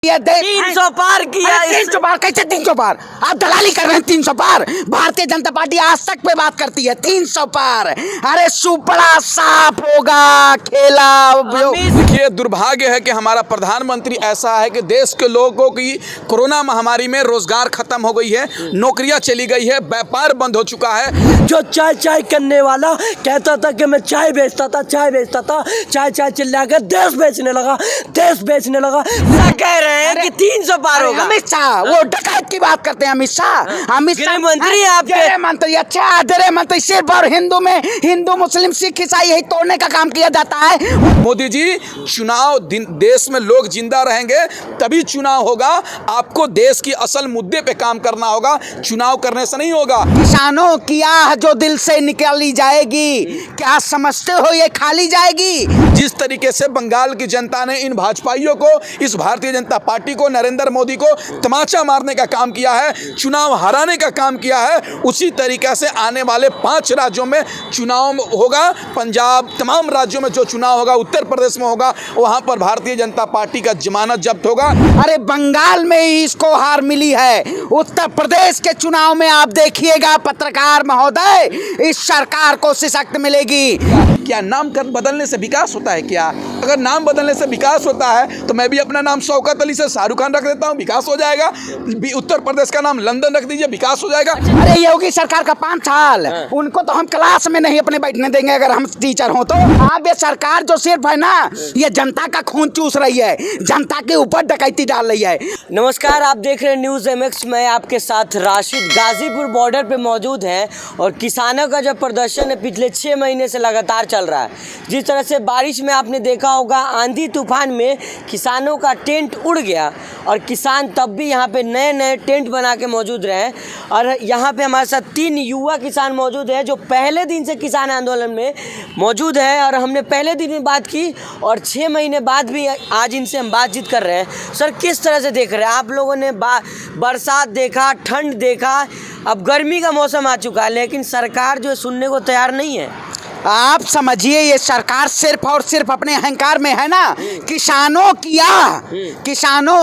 300 पार किया। 300 पार कैसे? 300 पार आप दलाली कर रहे हैं। 300 पार भारतीय जनता पार्टी आज तक पे बात करती है। 300 पार अरे सुपड़ा साफ होगा खेला। देखिए, दुर्भाग्य है कि हमारा प्रधानमंत्री ऐसा है कि देश के लोगों की कोरोना महामारी में रोजगार खत्म हो गई है, नौकरियां चली गई है, व्यापार बंद हो चुका है। जो चाय चाय करने वाला कहता था कि मैं चाय बेचता था, चाय चाय चिल्ला कर देश बेचने लगा। कह रहे हैं कि 300 पार होगा। अमित शाह वो डकैत की बात करते हैं। अमित शाह गृह मंत्री आपके। गृह मंत्री, अच्छा गृह मंत्री सिर्फ और हिंदू में हिंदू मुस्लिम सिख ईसाई यही तोड़ने का काम किया जाता है। मोदी जी, चुनाव देश में लोग जिंदा रहेंगे तभी चुनाव होगा। आपको देश की असल मुद्दे पे काम करना होगा, चुनाव करने से नहीं होगा। किसानों की आह जो दिल से निकाली जाएगी, क्या समझते हो ये खाली जाएगी? जिस तरीके से बंगाल की जनता ने इन भाजपाइयों को, इस भारतीय जनता पार्टी को, नरेंद्र मोदी को तमाचा मारने का काम किया है, चुनाव हराने का काम किया है, उसी तरीके से आने वाले 5 राज्यों में चुनाव होगा। पंजाब, तमाम राज्यों में जो चुनाव होगा, उत्तर प्रदेश में होगा, वहां पर भारतीय जनता पार्टी का जमानत जब्त होगा। अरे बंगाल में ही इसको हार मिली है, उत्तर प्रदेश के चुनाव में आप देखिएगा पत्रकार महोदय, इस सरकार को सशक्त मिलेगी। क्या नाम बदलने से विकास होता है क्या? अगर नाम बदलने से विकास होता है तो मैं भी अपना नाम शौकत अली से शाहरुख खान रख देता हूँ, विकास हो जाएगा। उत्तर प्रदेश का नाम लंदन रख दीजिए, विकास हो जाएगा। अरे योगी सरकार का 5 साल, उनको तो हम क्लास में नहीं अपने बैठने देंगे अगर हम टीचर हों तो। आप ये सरकार जो सिर्फ है ना, ये जनता का खून चूस रही है, जनता के ऊपर डकैती डाल रही है। नमस्कार, आप देख रहे हैं न्यूज़ MX। मैं आपके साथ राशिद गाजीपुर बॉर्डर पे मौजूद हैं और किसानों का जो प्रदर्शन है पिछले 6 महीने से लगातार चल रहा है। जिस तरह से बारिश में आपने देखा होगा, आंधी तूफान में किसानों का टेंट उड़ गया और किसान तब भी यहाँ पे नए टेंट बना के मौजूद रहे। और यहाँ पे हमारे साथ 3 युवा किसान मौजूद हैं जो पहले दिन से किसान आंदोलन में मौजूद है और हमने पहले दिन में बात की और 6 महीने बाद भी आज इनसे हम बातचीत कर रहे हैं। सर, किस तरह से देख रहे हैं आप लोगों ने? बरसात देखा, ठंड देखा, अब गर्मी का मौसम आ चुका है, लेकिन सरकार जो सुनने को तैयार नहीं है। आप समझिए ये सरकार सिर्फ और सिर्फ अपने अहंकार में है ना। किसानों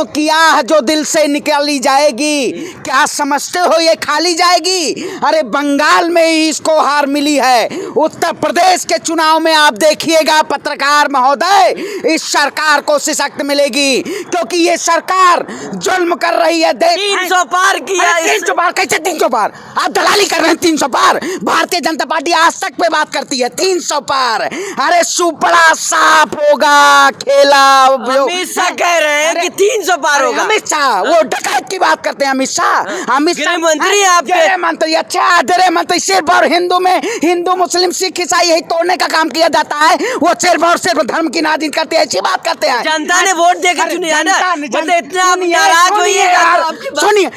की आह जो दिल से निकाली जाएगी, क्या समझते हो ये खाली जाएगी? अरे बंगाल में ही इसको हार मिली है, उत्तर प्रदेश के चुनाव में आप देखिएगा पत्रकार महोदय, इस सरकार को सशक्त मिलेगी क्योंकि ये सरकार जुल्म कर रही है। 300 पार किया। 300 पार कैसे? 300 पार आप दलाली कर रहे हैं। 300 पार भारतीय जनता पार्टी आज तक पे बात करती है। 300 पार अरे सुपड़ा साफ होगा खेला। अमित शाह कह रहे हैं कि 300 पार होगा। अमित शाह वो डकैत की बात करते हैं। अमित शाह गृह मंत्री आपके। गृह मंत्री, अच्छा गृह मंत्री सिर्फ और हिंदू में हिंदू मुस्लिम सिख ईसाई यही तोड़ने का काम किया जाता है। वो सिर्फ और सिर्फ धर्म की नाजिन करते हैं, ऐसी बात करते हैं। जनता ने वोट देकर चुनी है ना, मतलब इतना आप नाराज होइएगा। सुनिए,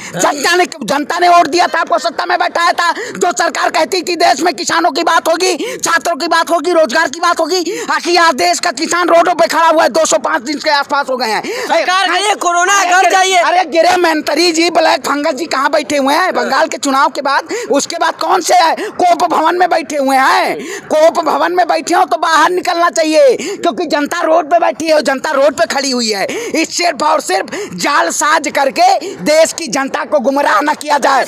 जनता ने वोट दिया था, आपको सत्ता में बैठाया था। जो सरकार कहती थी देश में किसानों की बात होगी, छात्रों की बात होगी, रोजगार की बात होगी, आखिर आज देश का किसान रोडों पे खड़ा हुआ है। 205 दिन के आसपास हो गए हैं। सरकार कहिए कोरोना घर जाइए। अरे गृह मंत्री जी ब्लैक फंगस जी कहाँ बैठे हुए हैं? बंगाल के चुनाव के बाद उसके बाद कौन से कोप भवन में बैठे हुए हैं? कोप भवन में बैठे हो तो बाहर निकलना चाहिए क्योंकि जनता रोड पे बैठी है, जनता रोड पे खड़ी हुई है। इस सिर्फ और सिर्फ जालसाज करके देश की जनता को गुमराह न किया जाए।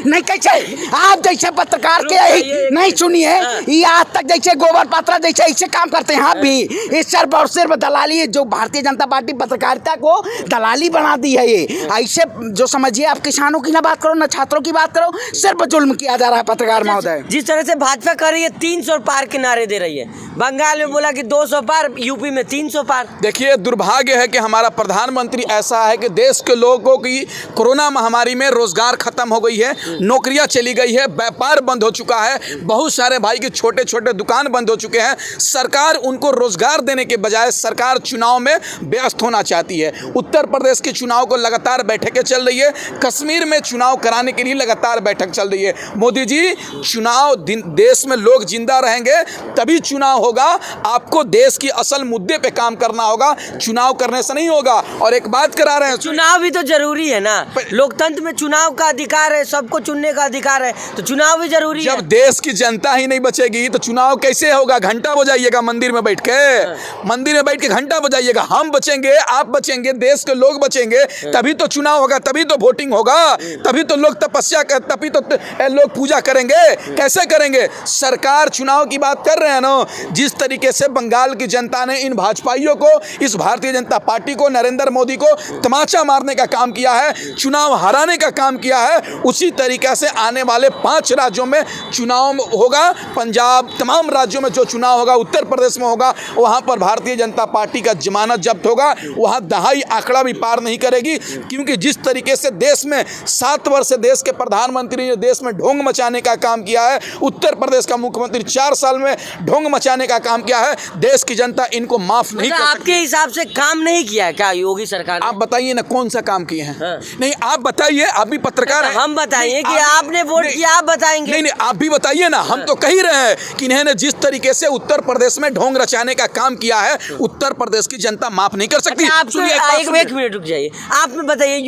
नहीं कैसे आप जैसे पत्रकार के नहीं सुनिए, ये आज तक जैसे गोबर पात्रा जैसे ऐसे काम करते हैं। आप भी इस सिर्फ और सिर्फ दलाली, जो भारतीय जनता पार्टी पत्रकारिता को दलाली बना दी है। ये ऐसे जो समझिए, आप किसानों की ना बात करो ना छात्रों की बात करो, सिर्फ जुल्म किया जा रहा है पत्रकार महोदय। जिस तरह से भाजपा कर रही है 300 पार के नारे दे रही है, बंगाल में बोला कि 200 पार, यूपी में 300 पार। देखिए, दुर्भाग्य है कि हमारा प्रधानमंत्री ऐसा है कि देश के लोगों की कोरोना महामारी में रोजगार खत्म हो गई है, नौकरियां चली गई है, व्यापार बंद हो चुका है, बहुत सारे भाई के छोटे छोटे दुकान बंद हो चुके हैं। सरकार उनको रोजगार देने के बजाय सरकार चुनाव में व्यस्त होना चाहती है। उत्तर प्रदेश के चुनाव को लगातार बैठकें चल रही है, कश्मीर में चुनाव कराने के लिए लगातार बैठक चल रही है। मोदी जी, चुनाव देश में लोग जिंदा रहेंगे तभी चुनाव होगा। आपको देश की असल मुद्दे पे काम करना होगा, चुनाव करने से नहीं होगा। और एक बात करा रहे हैं, चुनाव भी तो जरूरी है ना। लोकतंत्र में चुनाव का अधिकार है, सबको चुनने का अधिकार है, तो चुनाव भी जरूरी है। जब देश की जनता ही नहीं बचेगी तो चुनाव कैसे होगा? घंटा बजाइएगा मंदिर में बैठ के घंटा बजाइएगा। हम बचेंगे, आप बचेंगे, देश के लोग बचेंगे, तभी तो चुनाव होगा, तभी तो वोटिंग होगा, तभी तो लोग तपस्या कर, तभी तो लोग पूजा करेंगे। कैसे करेंगे? सरकार चुनाव की बात कर रहे हैं ना, जिस तरीके से बंगाल की जनता ने इन भाजपाइयों को, इस भारतीय जनता पार्टी को, नरेंद्र मोदी को तमाचा मारने का काम किया है, चुनाव हराने का काम किया है, उसी तरीके से आने वाले 5 राज्यों में चुनाव होगा। पंजाब, तमाम राज्यों में जो चुनाव होगा, उत्तर प्रदेश में होगा, वहां पर भारतीय जनता पार्टी का जमानत जब्त होगा, वहां दहाई आंकड़ा भी पार नहीं करेगी। क्योंकि जिस तरीके से देश में 7 वर्ष से देश के प्रधानमंत्री ने देश में ढोंग मचाने का काम किया है, उत्तर प्रदेश का मुख्यमंत्री 4 साल में ढोंग मचाने का काम किया है, देश की जनता इनको माफ नहीं कर सकती। आपके हिसाब से काम नहीं किया क्या योगी सरकार ने? आप बताइए ना कौन सा काम किए हैं? हाँ। नहीं, आप बताइए, आप भी पत्रकार हैं। हम बताइए कि आपने वोट किया, आप बताएंगे। नहीं, आप भी बताइए ना। हम तो कह ही रहे हैं कि इन्होंने जिस तरीके से उत्तर प्रदेश में ढोंग रचाने का काम किया है, उत्तर प्रदेश की जनता माफ नहीं कर सकती। आप एक मिनट रुक जाइए, आप बताइए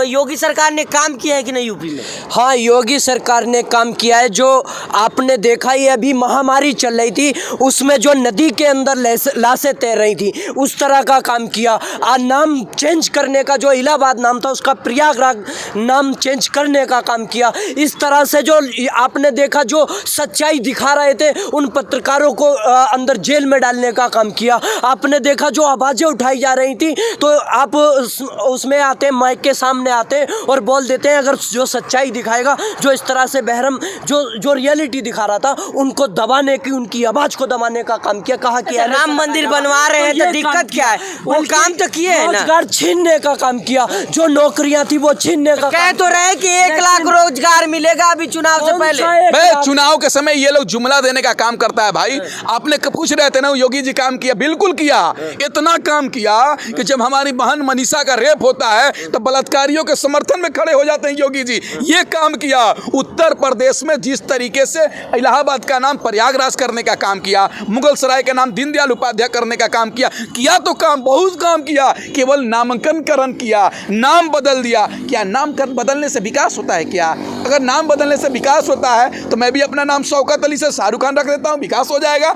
योगी सरकार ने काम किया है कि नहीं यूपी में? हाँ, योगी सरकार ने काम किया है। जो आपने देखा ही अभी महामारी चल रही थी, उसमें जो नदी के अंदर लाशें तैर रही थी, उस तरह का काम किया। नाम चेंज करने का, जो इलाहाबाद नाम था उसका प्रयागराज नाम चेंज करने का काम किया। इस तरह से जो आपने देखा, जो सच्चाई दिखा रहे थे उन पत्रकारों को अंदर जेल में डालने का काम किया। आपने देखा जो आवाज़ें उठाई जा रही थी, तो आप उसमें आते, माइक के सामने आते और बोल देते हैं, अगर जो सच्चाई दिखाएगा, जो इस तरह से बहरम जो रियलिटी दिखा रहा था, उनको दबाने की, उनकी आवाज़ को दबाने का काम किया। कहा कि राम मंदिर बनवा रहे हैं तो दिक्कत क्या है? वो काम तो किए हैं ना। रोजगार छीनने का काम किया, जो नौकरियां थी वो छीनने का। कह तो रहे कि 1 लाख रोजगार मिलेगा अभी चुनाव से पहले। चुनाव के समय ये लोग जुमला देने का काम करता है भाई। आपने पूछ रहे थे ना योगी जी काम किया, बिल्कुल किया। इतना काम किया कि जब हमारी बहन मनीषा का रेप होता है तो बलात्कारियों के समर्थन में खड़े हो जाते हैं योगी जी। ये काम किया। उत्तर प्रदेश में जिस तरीके से इलाहाबाद का नाम प्रयागराज करने का काम किया, मुगल सराय का नाम दीनदयाल उपाध्याय करने का काम किया तो काम, बहुत काम किया। केवल नामांकन किया, नाम बदल दिया। क्या नाम बदलने से विकास होता है क्या? अगर नाम बदलने से विकास होता है तो मैं भी अपना नाम शौकत अली से शाहरुख खान रख देता हूँ, विकास हो जाएगा।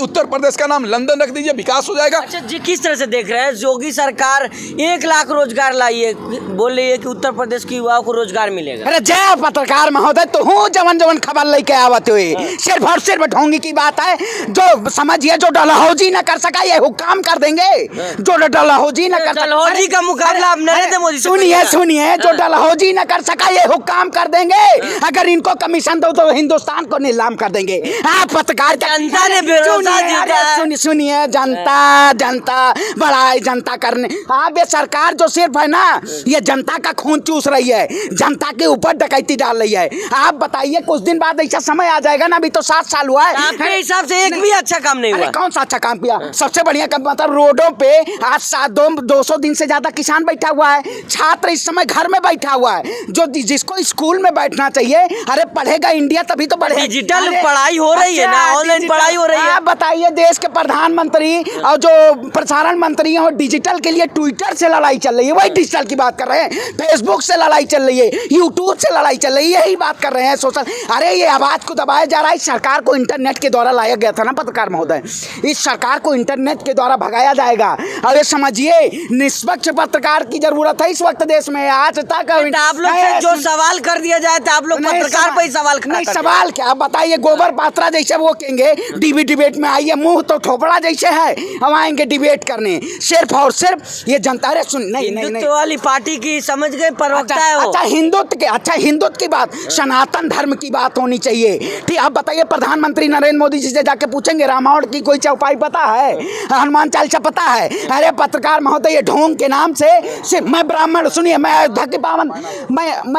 उत्तर प्रदेश का नाम लंदन रख दीजिए, विकास हो जाएगा। अच्छा जी, किस तरह से देख रहे हैं? योगी सरकार 1 लाख रोजगार लाई है, बोल रही है कि उत्तर प्रदेश के युवाओं को रोजगार मिलेगा। अरे जय पत्रकार महोदय, तो हूँ जवन खबर लेके आवत हुए। सिर्फ और सिर्फ ढोंगी की बात है। जो समझिए, जो डलहौजी न कर सका ये हुक्म कर देंगे। जो डलहौजी न कर, डलहौजी का मुकाबला अब नरेंद्र मोदी से। सुनिए, जो डलहौजी न कर सका ये हुक्म कर देंगे। अगर इनको कमीशन दो तो हिंदुस्तान को नीलाम कर देंगे। आप पत्रकार, जनता ने भरोसा जीता है। सुनिए, जनता बड़ा जनता करने। आप ये सरकार जो सिर्फ है ना, ये जनता का खून चूस रही है, जनता के ऊपर डकैती डाल रही है। आप बताइए, कुछ दिन बाद ऐसा समय आ जाएगा ना, अभी तो 7 साल हुआ है। आपके हिसाब से एक भी अच्छा काम नहीं हुआ? कौन सा अच्छा काम किया? सबसे बढ़िया काम, मतलब रोडों पे आज 200 दिन से ज्यादा किसान बैठा हुआ है, छात्र इस समय घर में बैठा हुआ है, जो जिसको स्कूल में बैठना चाहिए। अरे पढ़ेगा इंडिया तभी तो बढ़ेगा। डिजिटल पढ़ाई हो रही है ना, ऑनलाइन पढ़ाई हो रही है। आप बताइए, देश के प्रधानमंत्री और जो प्रसारण मंत्री हैं, डिजिटल के लिए ट्विटर से लड़ाई चल रही है। वही डिजिटल की बात कर रहे हैं। फेसबुक से लड़ाई चल रही है, यूट्यूब से लड़ाई चल रही है, यही बात कर रहे हैं। सोशल, अरे ये आवाज को दबाया जा रहा है। सरकार को इंटरनेट के द्वारा लाया गया था ना पत्रकार महोदय, इस सरकार को इंटरनेट के द्वारा भगाया जाएगा। अरे समझिए, निष्पक्ष पत्रकार की जरूरत है इस वक्त देश में। आज तक आप लोग से जो सवाल कर दिया जाए तो आप लोग पत्रकार पर ही सवाल खड़ा नहीं, सवाल क्या? आप बताइए, गोबर पात्रा जैसे वो कहेंगे डिबेट में आइए, मुंह तो ठोपड़ा जैसे है, हम आएंगे डिबेट करने। सिर्फ और सिर्फ ये जनता। अरे सुन, नहीं हिंदुत्व वाली पार्टी की समझ गए प्रवक्ता है वो। अच्छा हिंदुत्व की बात, सनातन धर्म की बात होनी चाहिए। ठीक, आप बताइए, प्रधानमंत्री नरेंद्र मोदी जी से जाके पूछेंगे रामायण की कोई चौपाई पता है, हनुमान चालीसा पता है? अरे पत्रकार महोदय, ये ढोंग के नाम से सिर्फ मैं ब्राह्मण, सुनिए, मैं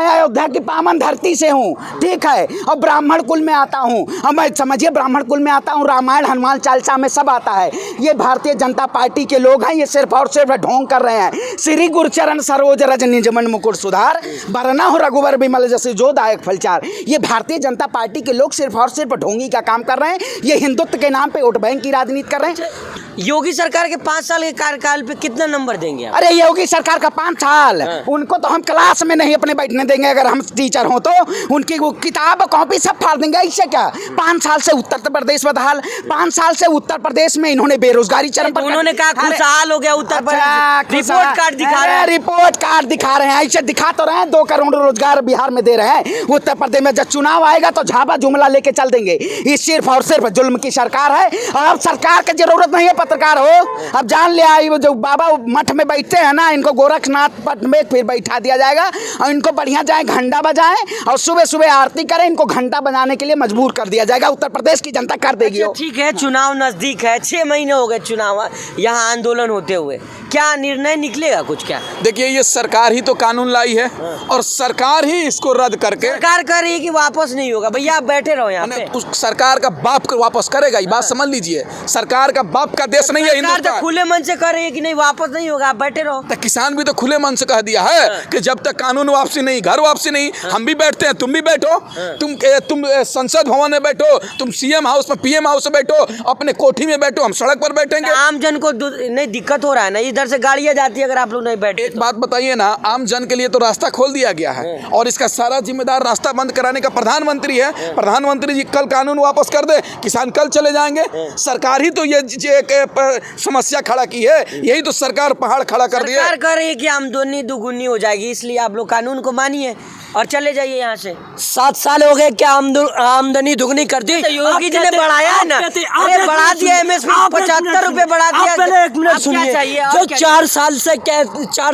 अयोध्या की पावन धरती से हूँ, ठीक है, और ब्राह्मण कुल में आता हूँ। और मैं समझिए ब्राह्मण कुल में आता हूँ, रामायण हनुमान चालीसा में सब आता है। ये भारतीय जनता पार्टी के लोग हैं, ये सिर्फ और सिर्फ ढोंग कर रहे हैं। श्री गुरुचरण सरोज रज निज मन मुकुर सुधार, बरना हो रघुवर बिमल जैसे जो दायक फलचार। ये भारतीय जनता पार्टी के लोग सिर्फ और सिर्फ ढोंगी का काम कर रहे हैं। ये हिंदुत्व के नाम पे वोट बैंक की राजनीति कर रहे हैं। योगी सरकार के 5 साल के कार्यकाल पे कितना नंबर देंगे आप? अरे योगी सरकार का 5 साल, उनको तो हम क्लास में नहीं अपने बैठने देंगे। अगर हम टीचर हों तो उनकी वो किताब कॉपी सब फाड़ देंगे। इससे क्या 5 साल से उत्तर प्रदेश बदहाल, 5 साल से उत्तर प्रदेश में इन्होंने बेरोजगारी चरम पर। उन्होंने कहा खुशहाल हो गया उत्तर प्रदेश, रिपोर्ट कार्ड दिखा रहे हैं। रिपोर्ट कार्ड दिखा रहे हैं, ऐसे दिखा तो रहे हैं 2 करोड़ रोजगार बिहार में दे रहे हैं। उत्तर प्रदेश में जब चुनाव आएगा तो झाबा जुमला लेके चल देंगे। ये सिर्फ और सिर्फ जुल्म की सरकार है। अब सरकार की जरूरत नहीं है पत्रकार हो, अब जान लिया। वो जो बाबा मठ में बैठते हैं ना, इनको गोरखनाथ पट में फिर बैठा दिया जाएगा और इनको बढ़िया जाए घंटा बजाएं और सुबह सुबह आरती करें। इनको घंटा बजाने के लिए मजबूर कर दिया जाएगा। उत्तर प्रदेश की जनता कर देगी। अच्छा, ठीक है, चुनाव नजदीक है, 6 महीने हो गए चुनाव यहाँ आंदोलन होते हुए, क्या निर्णय निकलेगा कुछ? क्या देखिए, ये सरकार ही तो कानून लाई है और सरकार ही इसको रद्द करके सरकार कह रही है कि वापस नहीं होगा। भैया आप बैठे रहो यहाँ पे। उस सरकार का बाप को वापस करेगा, ये बात समझ लीजिए। सरकार का बाप का देश नहीं है सरकार तो हिंदुस्तान। खुले मन से कह रही है कि नहीं वापस नहीं होगा, आप बैठे रहो। तो किसान भी तो खुले मन से कह दिया है कि जब तक कानून वापसी नहीं, घर वापसी नहीं, हम भी बैठते हैं, तुम भी बैठो। तुम संसद भवन में बैठो, तुम सीएम हाउस में, पीएम हाउस में बैठो, अपने कोठी में बैठो, हम सड़क पर बैठेंगे। आम जन को नहीं दिक्कत हो रहा है ना, इधर से गाड़ियां जाती है अगर आप लोग नहीं बैठे। एक बात बताइए ना, आम जन के लिए तो रास्ता खोल दिया गया है और इसका सारा जिम्मेदार रास्ता बंद कराने का प्रधानमंत्री है। प्रधानमंत्री जी कल कानून वापस कर दे, किसान कल चले जाएंगे। सरकार ही तो ये एक समस्या खड़ा की है, यही तो सरकार पहाड़ खड़ा कर दिया। सरकार कह रही है कि आमदनी दुगुनी हो जाएगी, इसलिए आप लोग कानून को मानिए और चले जाइए यहाँ से। 7 साल हो गए, क्या आमदनी दुगनी कर दी? तो योगी जी ने बढ़ाया है ना, अरे बढ़ा दिया एमएसपी 75 रुपए बढ़ा दिया। पहले एक मिनट अब क्या सुनिए, चाहिए? जो 4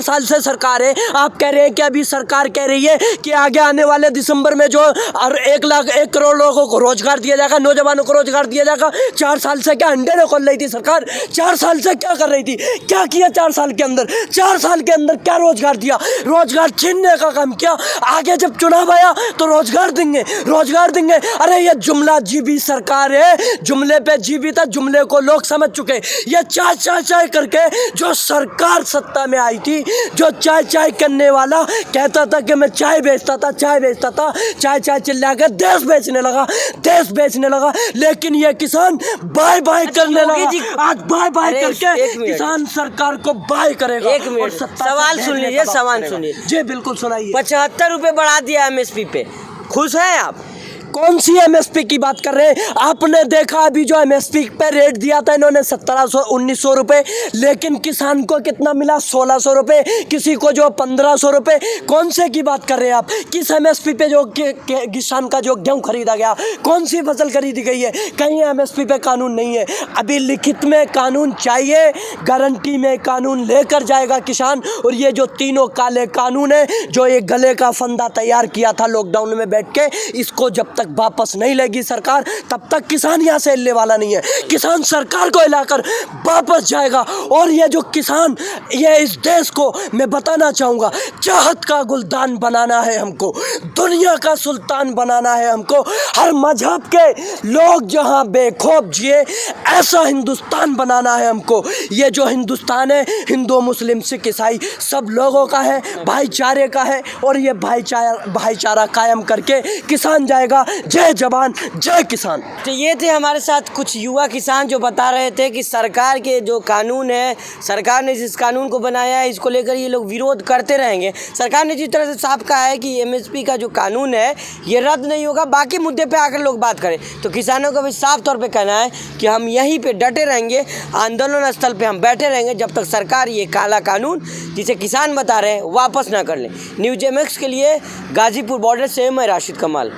साल से सरकार है, आप कह रहे हैं कि अभी सरकार कह रही है कि आगे आने वाले दिसंबर में जो 1 करोड़ लोगों को रोजगार दिया जाएगा, नौजवानों को रोजगार दिया जाएगा। 4 साल से क्या अंडे न खोल रही थी सरकार? 4 साल से क्या कर रही थी? क्या किया 4 साल के अंदर? 4 साल के अंदर क्या रोजगार दिया? रोजगार छीनने का काम किया। आगे जब चुनाव आया तो रोजगार देंगे, रोजगार देंगे। अरे ये जुमला जीबी सरकार है, जुमले पे जीबी था, जुमले को लोग समझ चुके। ये चाय चाय चाय करके जो सरकार सत्ता में आई थी, जो चाय चाय करने वाला कहता था कि मैं चाय बेचता था, चाय बेचता था, चाय चाय चिल्ला के देश बेचने लगा, देश बेचने लगा। लेकिन ये किसान बाय बाय करने लगा। आज बाय बाय करके किसान सरकार को बाय करेगा। 1 मिनट, सवाल सुन लीजिए, सवाल सुनिए। जी बिल्कुल सुनाइए। 75 रुपए बढ़ा दिया एमएसपी पे, खुश हैं आप? कौन सी एमएसपी की बात कर रहे हैं? आपने देखा अभी जो एमएसपी पे रेट दिया था इन्होंने 1700-1900 रुपए, लेकिन किसान को कितना मिला? 1600 रुपए, किसी को जो 1500 रुपए। कौन से की बात कर रहे हैं आप? किस एमएसपी पे जो किसान का जो गेहूं खरीदा गया, कौन सी फसल खरीदी गई है? कहीं एमएसपी पे कानून नहीं है। अभी लिखित में कानून चाहिए, गारंटी में कानून लेकर जाएगा किसान। और ये जो तीनों काले कानून है, जो एक गले का फंदा तैयार किया था लॉकडाउन में बैठ के, इसको जब तक वापस नहीं लेगी सरकार, तब तक किसान यहाँ से हिलने वाला नहीं है। किसान सरकार को हिलाकर वापस जाएगा। और ये जो किसान, ये इस देश को मैं बताना चाहूँगा, चाहत का गुलदान बनाना है हमको, दुनिया का सुल्तान बनाना है हमको। हर मजहब के लोग जहाँ बेखौफ जिए, ऐसा हिंदुस्तान बनाना है हमको। ये जो हिंदुस्तान है, हिंदू मुस्लिम सिख ईसाई सब लोगों का है, भाईचारे का है। और ये भाईचारा कायम करके किसान जाएगा। जय जवान जय किसान। तो ये थे हमारे साथ कुछ युवा किसान जो बता रहे थे कि सरकार के जो कानून है, सरकार ने जिस कानून को बनाया है, इसको लेकर ये लोग विरोध करते रहेंगे। सरकार ने जिस तरह से साफ कहा है कि एमएसपी का जो कानून है ये रद्द नहीं होगा, बाकी मुद्दे पे आकर लोग बात करें। तो किसानों का भी साफ तौर पे कहना है कि हम यहीं पे डटे रहेंगे, आंदोलन स्थल पे हम बैठे रहेंगे जब तक सरकार ये काला कानून जिसे किसान बता रहे हैं वापस ना कर ले। न्यूज़ MX के लिए गाजीपुर बॉर्डर से मैं राशिद कमाल।